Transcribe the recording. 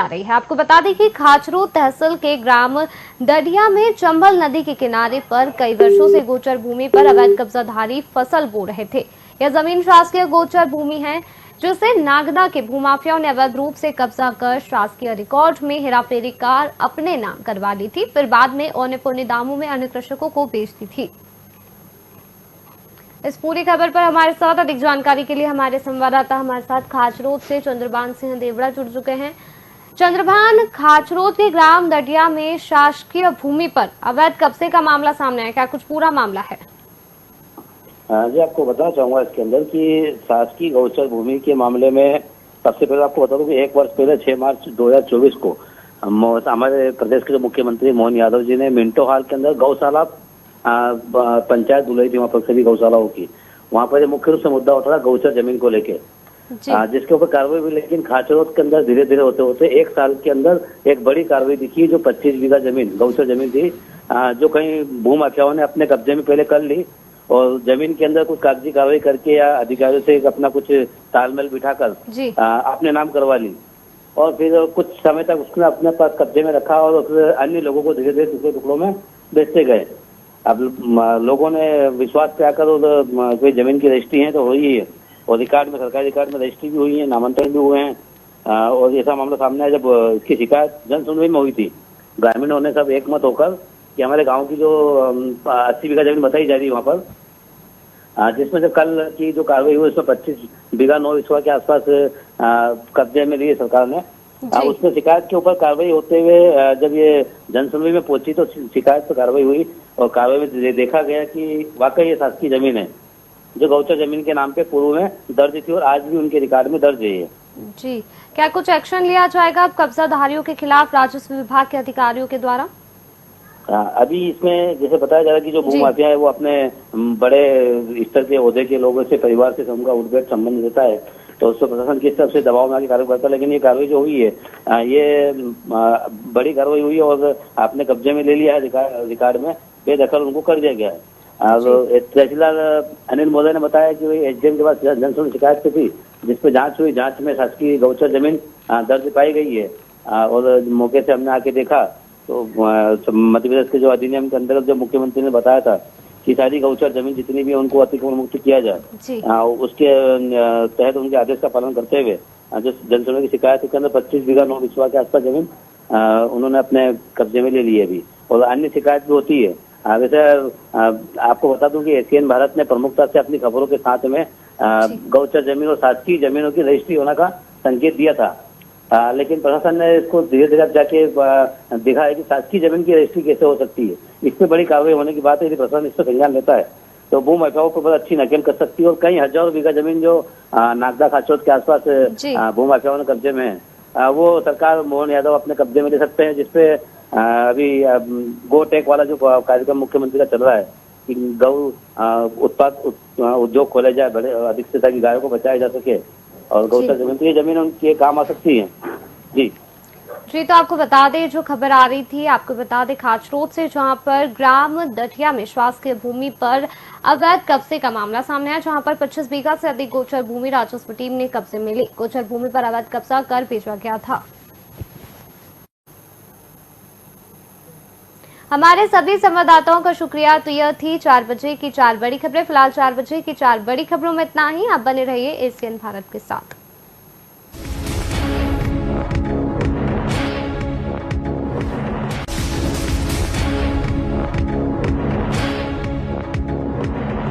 आ रही है। आपको बता दें कि खाचरोद तहसील के ग्राम दढ़िया में चंबल नदी के किनारे पर कई वर्षों से गोचर भूमि पर अवैध कब्जाधारी फसल बो रहे थे। यह जमीन शासकीय गोचर भूमि है, जिसे नागदा के भूमाफियाओं ने अवैध रूप से कब्जा कर शासकीय रिकॉर्ड में हेराफेरी कार अपने नाम करवा ली थी, फिर बाद में औने पौने दामों में अन्य कृषकों को बेच दी थी। इस पूरी खबर पर हमारे साथ अधिक जानकारी के लिए हमारे संवाददाता हमारे साथ खाचरोद से चंद्रभान सिंह देवड़ा जुड़ चुके हैं। चंद्रभान, खाचरोद के ग्राम दढ़िया में शासकीय भूमि पर अवैध कब्जे का मामला सामने आया, क्या कुछ पूरा मामला है? जी, आपको बताना चाहूंगा इसके अंदर कि शासकीय गौचर भूमि के मामले में सबसे पहले आपको बता दूं कि 1 वर्ष पहले 6 मार्च 2024 को हमारे प्रदेश के जो मुख्यमंत्री मोहन यादव जी ने मिंटो हॉल के अंदर गौशाला पंचायत बुलाई थी, वहाँ पर सभी गौशालाओं की। वहाँ पर मुख्य रूप से मुद्दा उठा था गौचर जमीन को लेके, जिसके ऊपर कार्रवाई हुई। लेकिन खाचरोद के अंदर धीरे धीरे होते होते 1 साल के अंदर एक बड़ी कार्रवाई दिखी, जो 25 बीघा जमीन गौचर जमीन थी, जो कहीं भूमाफियाओं ने अपने कब्जे में पहले कर ली और जमीन के अंदर कुछ कागजी कार्रवाई करके या अधिकारियों से अपना कुछ तालमेल बिठाकर अपने नाम करवा ली और फिर कुछ समय तक उसने अपने पास कब्जे में रखा और फिर अन्य लोगों को धीरे धीरे दूसरे टुकड़ों में बेचते गए। अब लोगों ने विश्वास पे आकर कोई जमीन की रजिस्ट्री है तो हुई है और रिकॉर्ड में, सरकारी रिकॉर्ड में रजिस्ट्री भी हुई है, नामांतरण भी हुए हैं। और ऐसा मामला सामने आया जब इसकी शिकायत जन सुनवाई में हुई थी। ग्रामीणों ने सब एकमत होकर कि हमारे गांव की जो 80 बीघा जमीन बताई जा रही है वहाँ पर, जिसमें से कल की जो कार्रवाई हुई उसमें 25 बीघा 9 विश्वा के आसपास कब्जे में लिए सरकार ने। उसमें शिकायत के ऊपर कार्रवाई होते हुए जब ये जन सुनवाई में पहुंची तो शिकायत पर कार्रवाई हुई और कार्रवाई में देखा गया कि वाकई ये शासकीय जमीन है, जो गौचर जमीन के नाम पे पूर्व में दर्ज थी और आज भी उनके रिकॉर्ड में दर्ज है। जी, क्या कुछ एक्शन लिया जाएगा अब कब्जाधारियों के खिलाफ राजस्व विभाग के अधिकारियों के द्वारा? अभी इसमें जैसे बताया जा रहा है कि जो भूमाफिया है वो अपने बड़े स्तर के ओहदे के लोगों से, परिवार से उनका उठबैठ संबंध रहता है, तो उससे प्रशासन किस तरफ से दबाव में आके कार्रवाई करता है। लेकिन ये कार्रवाई जो हुई है ये बड़ी कार्रवाई हुई है और आपने कब्जे में ले लिया है रिकॉर्ड में, बेदखल उनको कर दिया गया है। तहसीलदार अनिल महोदय ने बताया कि एसडीएम के पास जन सुनवाई शिकायत थी, जिसपे जांच हुई, जांच में शासकीय गौचर जमीन दर्ज पाई गई है और मौके से हमने आके देखा तो मध्य प्रदेश के जो अधिनियम के अंतर्गत जो मुख्यमंत्री ने बताया था कि सारी गौचर जमीन जितनी भी है उनको अतिक्रमण मुक्त किया जाए, उसके तहत उनके आदेश का पालन करते हुए जो जन सुनवाई की शिकायत के अंदर 25 बीघा 9 विश्वा के आसपास जमीन उन्होंने अपने कब्जे में ले ली है अभी, और अन्य शिकायत भी होती है। वैसे आपको बता दूं कि एशियन भारत ने प्रमुखता से अपनी खबरों के साथ में गौचर जमीन और शासकीय जमीनों की रजिस्ट्री होने का संकेत दिया था, लेकिन प्रशासन ने इसको धीरे धीरे जाके देखा है कि शासकीय जमीन की रजिस्ट्री कैसे हो सकती है। इस पे बड़ी कार्रवाई होने की बात है। यदि प्रशासन इस पर संज्ञान लेता है तो भूमाफियाओं को बहुत अच्छी नकेल कर सकती है और कई हजारों बीघा जमीन जो नागदा खाचरोद के आसपास भूमाफियाओं ने कब्जे में है, वो सरकार मोहन यादव अपने कब्जे में ले सकते हैं। जिसपे अभी गो टेक वाला जो कार्यक्रम मुख्यमंत्री का चल रहा है कि गौ उत्पाद उद्योग खोले जाए बड़े अधिक से, ताकि गायों को बचाया जा सके और गौचर जमीन, तो ये जमीन उनके काम आ सकती है। जी, तो आपको बता दें, जो खबर आ रही थी आपको बता दें खाचरोद से, जहां पर ग्राम दढ़िया में शासकीय भूमि पर अवैध कब्जे का मामला सामने आया, जहां पर 25 बीघा से अधिक गोचर भूमि राजस्व टीम ने कब्जे में ली। गोचर भूमि पर अवैध कब्जा कर बेचा गया था। हमारे सभी संवाददाताओं का शुक्रिया। तो यह थी 4 बजे की 4 बड़ी खबरें। फिलहाल 4 बजे की 4 बड़ी खबरों में इतना ही। आप बने रहिए एशियन भारत के साथ।